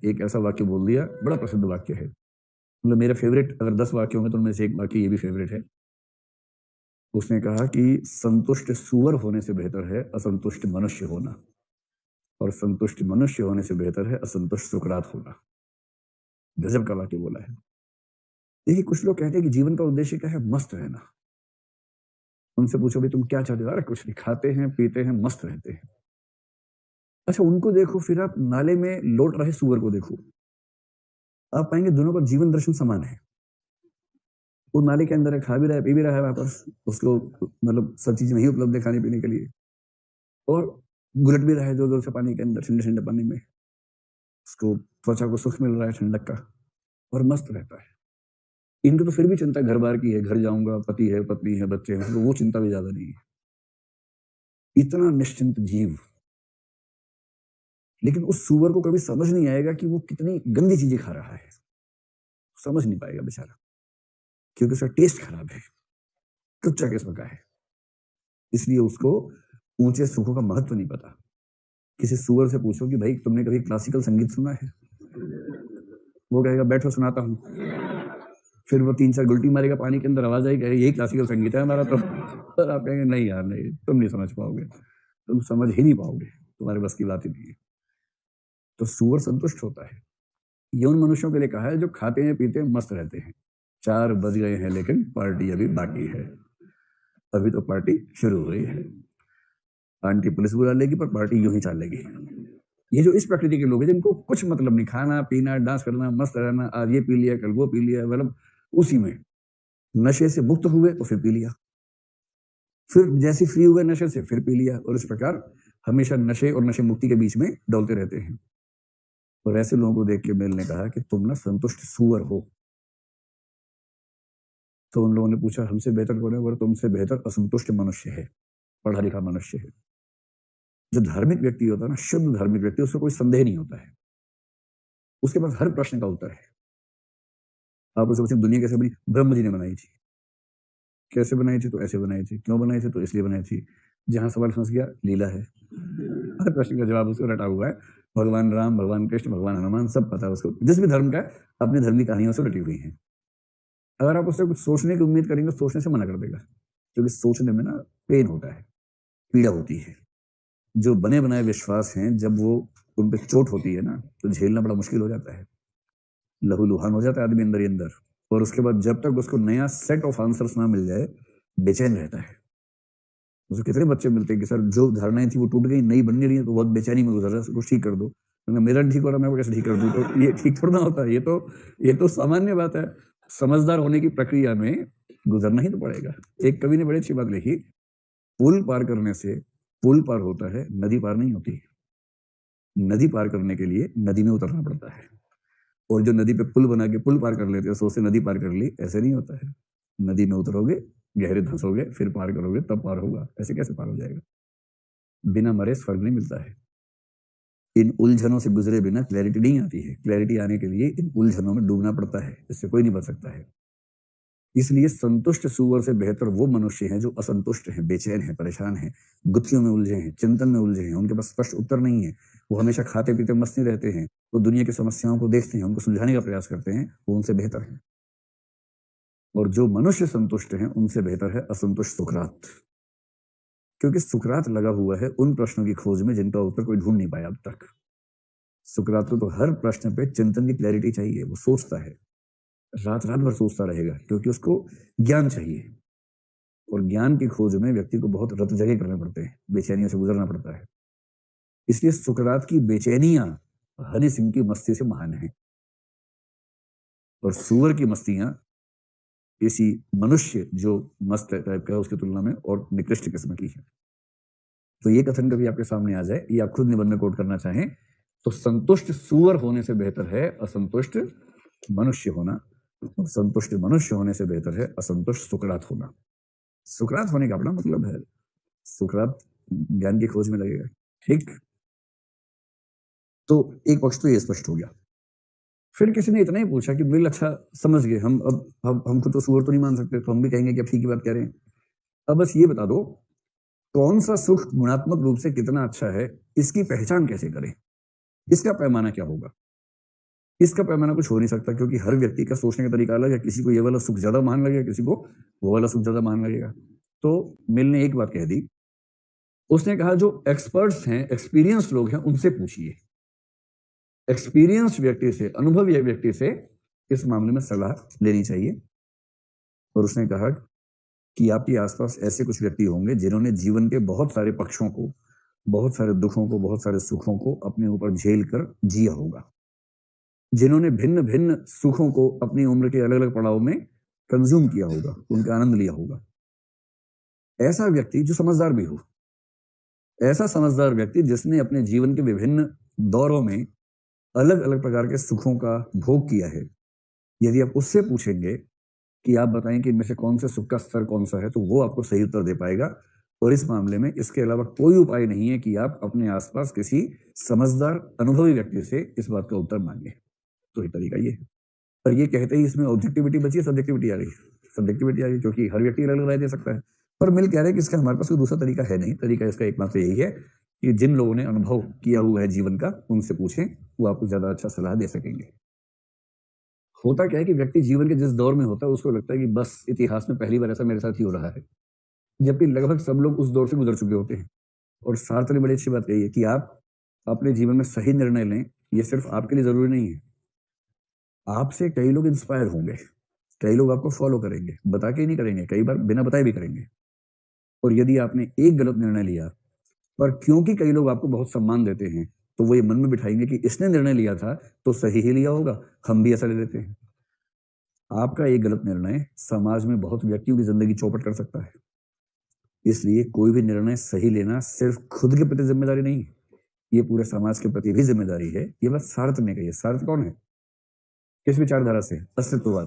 एक ऐसा वाक्य बोल दिया, बड़ा प्रसिद्ध वाक्य है। मतलब मेरा फेवरेट अगर 10 वाक्य होंगे तो उनमें से एक वाक्य ये भी फेवरेट है। उसने कहा कि संतुष्ट सूअर होने से बेहतर है असंतुष्ट मनुष्य होना, और संतुष्ट मनुष्य होने से बेहतर है असंतुष्ट सुकरात होना। गजब का वाक्य बोला है। देखिए, कुछ लोग कहते हैं कि जीवन का उद्देश्य क्या है? मस्त रहना। उनसे पूछो भी तुम क्या चाहते हो? अरे कुछ नहीं, खाते हैं, पीते हैं, मस्त रहते हैं। अच्छा, उनको देखो, फिर आप नाले में लौट रहे सूअर को देखो। आप पाएंगे दोनों का जीवन दर्शन समान है। वो नाले के अंदर है, खा भी रहा है, पी भी रहा है वापस। उसको मतलब सब चीज़ नहीं उपलब्ध है खाने पीने के लिए, और घुलट भी रहा है जोर-जोर से पानी के अंदर, ठंडे-ठंडे पानी में। उसको त्वचा को सुख मिल रहा है ठंडक का, और मस्त रहता है। इनको तो फिर भी चिंता घर-बार की है, घर जाऊँगा, पति है, पत्नी है, बच्चे हैं, तो वो चिंता भी ज़्यादा नहीं है। इतना निश्चिंत जीव, लेकिन उस सूअर को कभी समझ नहीं आएगा कि वो कितनी गंदी चीज़ें खा रहा है। समझ नहीं पाएगा बेचारा, क्योंकि उसका टेस्ट खराब है, कच्चा किस्म का है। इसलिए उसको ऊँचे सुखों का महत्व नहीं पता। किसी सूअर से पूछो कि भाई तुमने कभी क्लासिकल संगीत सुना है? वो कहेगा बैठो सुनाता हूँ। फिर वो 3-4 गुलटी मारेगा पानी के अंदर, आवाज़ आएगी, यही क्लासिकल संगीत है हमारा तो। और आप कहेंगे नहीं यार नहीं, तुम नहीं समझ पाओगे, तुम समझ ही नहीं पाओगे, तुम्हारे बस की बात ही नहीं है। तो सूअर संतुष्ट होता है। ये उन मनुष्यों के लिए कहा है जो खाते हैं, पीते हैं, मस्त रहते हैं। 4 बज गए हैं लेकिन पार्टी अभी बाकी है। अभी तो पार्टी शुरू हुई है। आंटी पुलिस बुला लेगी पर पार्टी यूं ही चलेगी। ये जो इस प्रकृति के लोग हैं जिनको कुछ मतलब नहीं, खाना पीना डांस करना मस्त रहना, आज ये पी लिया कल वो पी लिया, मतलब उसी में नशे से मुक्त हुए तो फिर पी लिया, फिर जैसे फ्री हुए नशे से फिर पी लिया, और इस प्रकार हमेशा नशे और नशे मुक्ति के बीच में डोलते रहते हैं। और ऐसे लोगों को देख के मेल ने कहा कि तुम ना संतुष्ट सूअर हो। तो उन लोगों ने पूछा हमसे बेहतर कौन है? बोले तुमसे बेहतर असंतुष्ट मनुष्य है, पढ़ा लिखा मनुष्य है। जो धार्मिक व्यक्ति होता है ना, शुद्ध धार्मिक व्यक्ति, उसको कोई संदेह नहीं होता है, उसके पास हर प्रश्न का उत्तर है। आप उससे पूछें दुनिया कैसे बनी? ब्रह्म जी ने बनाई थी। कैसे बनाई थी? तो ऐसे बनाई थी। क्यों बनाई थी? तो इसलिए बनाई थी। जहां सवाल फंस गया, लीला है। हर प्रश्न का जवाब उसको रटा हुआ है। भगवान राम, भगवान कृष्ण, भगवान हनुमान, सब पता है उसको। जिस भी धर्म का है, अपनी धर्म की कहानियों से रटी हुई है। अगर आप उससे कुछ सोचने की उम्मीद करेंगे, सोचने से मना कर देगा, क्योंकि सोचने में ना पेन होता है, पीड़ा होती है। जो बने बनाए विश्वास हैं, जब वो उन पे चोट होती है ना, तो झेलना बड़ा मुश्किल हो जाता है। लहूलुहान हो जाता है आदमी अंदर ही अंदर, और उसके बाद जब तक उसको नया सेट ऑफ आंसर्स ना मिल जाए, बेचैन रहता है। मुझे कितने बच्चे मिलते हैं कि सर जो धारणाएं थी वो टूट गई, नई बनने रही है, तो बहुत बेचैनी में गुजर रहा है, उसको ठीक कर दो। मैंने मेरा ठीक हो रहा, मैं वो कैसे ठीक कर दूं? तो ये ठीक थोड़ा ना होता है, ये तो सामान्य बात है। समझदार होने की प्रक्रिया में गुजरना ही तो पड़ेगा। एक कवि ने बड़ी अच्छी बात लिखी, पुल पार करने से पुल पार होता है, नदी पार नहीं होती। नदी पार करने के लिए नदी में उतरना पड़ता है, और जो नदी पे पुल बना के पुल पार कर लेते हैं, सोचते नदी पार कर ली, ऐसे नहीं होता है। नदी में उतरोगे, गहरे धंसोगे, फिर पार करोगे, तब पार होगा। ऐसे कैसे पार हो जाएगा? बिना मरे स्वर्ग नहीं मिलता है। इन उलझनों से गुजरे बिना क्लैरिटी नहीं आती है। क्लैरिटी आने के लिए इन उलझनों में डूबना पड़ता है, इससे कोई नहीं बच सकता है। इसलिए संतुष्ट सूअर से बेहतर वो मनुष्य हैं जो असंतुष्ट हैं, बेचैन हैं, परेशान हैं, गुत्थियों में उलझे हैं, चिंतन में उलझे हैं। उनके पास स्पष्ट उत्तर नहीं है। वो हमेशा खाते पीते मस्त नहीं रहते हैं। वो दुनिया की समस्याओं को देखते हैं, उनको सुलझाने का प्रयास करते हैं, वो उनसे बेहतर है। और जो मनुष्य संतुष्ट हैं, उनसे बेहतर है असंतुष्ट सुकरात। क्योंकि सुकरात लगा हुआ है उन प्रश्नों की खोज में जिनका उत्तर कोई ढूंढ नहीं पाया अब तक। सुकरात को तो हर प्रश्न पे चिंतन की क्लैरिटी चाहिए। वो सोचता है, रात रात भर सोचता रहेगा, क्योंकि उसको ज्ञान चाहिए। और ज्ञान की खोज में व्यक्ति को बहुत रत जगे करने पड़ते हैं, बेचैनियों से गुजरना पड़ता है। इसलिए सुकरात की बेचैनियां हनी सिंह की मस्ती से महान है, और सूअर की मस्तियां किसी मनुष्य जो मस्त टाइप का है उसकी तुलना में और निकृष्ट किस्म की है। तो ये कथन कभी आपके सामने आ जाए, या आप खुद निबंध में कोट करना चाहें, तो संतुष्ट सूअर होने से बेहतर है असंतुष्ट मनुष्य होना, और संतुष्ट मनुष्य होने से बेहतर है असंतुष्ट सुकरात होना। सुकरात होने का अपना मतलब है, सुकरात ज्ञान की खोज में लगेगा। ठीक, तो एक पक्ष तो ये स्पष्ट हो गया। फिर किसी ने इतना ही पूछा कि बिल अच्छा समझ गए हम, अब हमको तो सूअर तो नहीं मान सकते, तो हम भी कहेंगे कि अब ठीक की बात कह रहे हैं। अब बस ये बता दो, कौन सा सुख गुणात्मक रूप से कितना अच्छा है, इसकी पहचान कैसे करें? इसका पैमाना क्या होगा? इसका पैमाना कुछ हो नहीं सकता, क्योंकि हर व्यक्ति का सोचने का तरीका अलग है। किसी को ये वाला सुख ज्यादा महान लगेगा, किसी को वो वाला सुख ज्यादा महान लगेगा। तो मिल ने एक बात कह दी, उसने कहा जो एक्सपर्ट्स हैं, एक्सपीरियंस लोग हैं, उनसे पूछिए। एक्सपीरियंस व्यक्ति से, अनुभवी व्यक्ति से इस मामले में सलाह लेनी चाहिए। और उसने कहा कि आपके आसपास ऐसे कुछ व्यक्ति होंगे जिन्होंने जीवन के बहुत सारे पक्षों को, बहुत सारे दुखों को, बहुत सारे सुखों को अपने ऊपर झेल कर जिया होगा, जिन्होंने भिन्न भिन्न सुखों को अपनी उम्र के अलग अलग पड़ाव में कंज्यूम किया होगा, उनका आनंद लिया होगा। ऐसा व्यक्ति जो समझदार भी हो, ऐसा समझदार व्यक्ति जिसने अपने जीवन के विभिन्न दौरों में अलग अलग प्रकार के सुखों का भोग किया है, यदि आप उससे पूछेंगे कि आप बताएं कि इनमें से कौन से सुख का स्तर कौन सा है, तो वो आपको सही उत्तर दे पाएगा। और इस मामले में इसके अलावा कोई उपाय नहीं है कि आप अपने आसपास किसी समझदार अनुभवी व्यक्ति से इस बात का उत्तर मांगे। तो ये तरीका ये है। पर ये कहते ही इसमें ऑब्जेक्टिविटी बची है, सब्जेक्टिविटी आ गई। सब्जेक्टिविटी आ गई क्योंकि हर व्यक्ति अलग राय दे सकता है। पर मिल कह रहे हैं कि इसका हमारे पास कोई दूसरा तरीका है नहीं। तरीका इसका एकमात्र यही है कि जिन लोगों ने अनुभव किया हुआ है जीवन का, उनसे पूछें, वो आपको ज्यादा अच्छा सलाह दे सकेंगे। होता क्या है कि व्यक्ति जीवन के जिस दौर में होता है उसको लगता है कि बस इतिहास में पहली बार ऐसा मेरे साथ ही हो रहा है, जबकि लगभग सब लोग उस दौर से गुजर चुके होते हैं। और सार्थ ने बड़ी अच्छी बात कही है कि आप अपने जीवन में सही निर्णय लें, ये सिर्फ आपके लिए जरूरी नहीं है। आपसे कई लोग इंस्पायर होंगे, कई लोग आपको फॉलो करेंगे, बता के ही नहीं करेंगे, कई बार बिना बताए भी करेंगे। और यदि आपने एक गलत निर्णय लिया, पर क्योंकि कई लोग आपको बहुत सम्मान देते हैं, तो वो ये मन में बिठाएंगे कि इसने निर्णय लिया था तो सही ही लिया होगा, हम भी ऐसा ले लेते हैं। आपका एक गलत निर्णय समाज में बहुत व्यक्तियों की जिंदगी चौपट कर सकता है। इसलिए कोई भी निर्णय सही लेना सिर्फ खुद के प्रति जिम्मेदारी नहीं है, ये पूरे समाज के प्रति भी जिम्मेदारी है। ये बात सार्थ ने कही है। सार्थ कौन है? किस विचारधारा से? अस्तित्ववाद।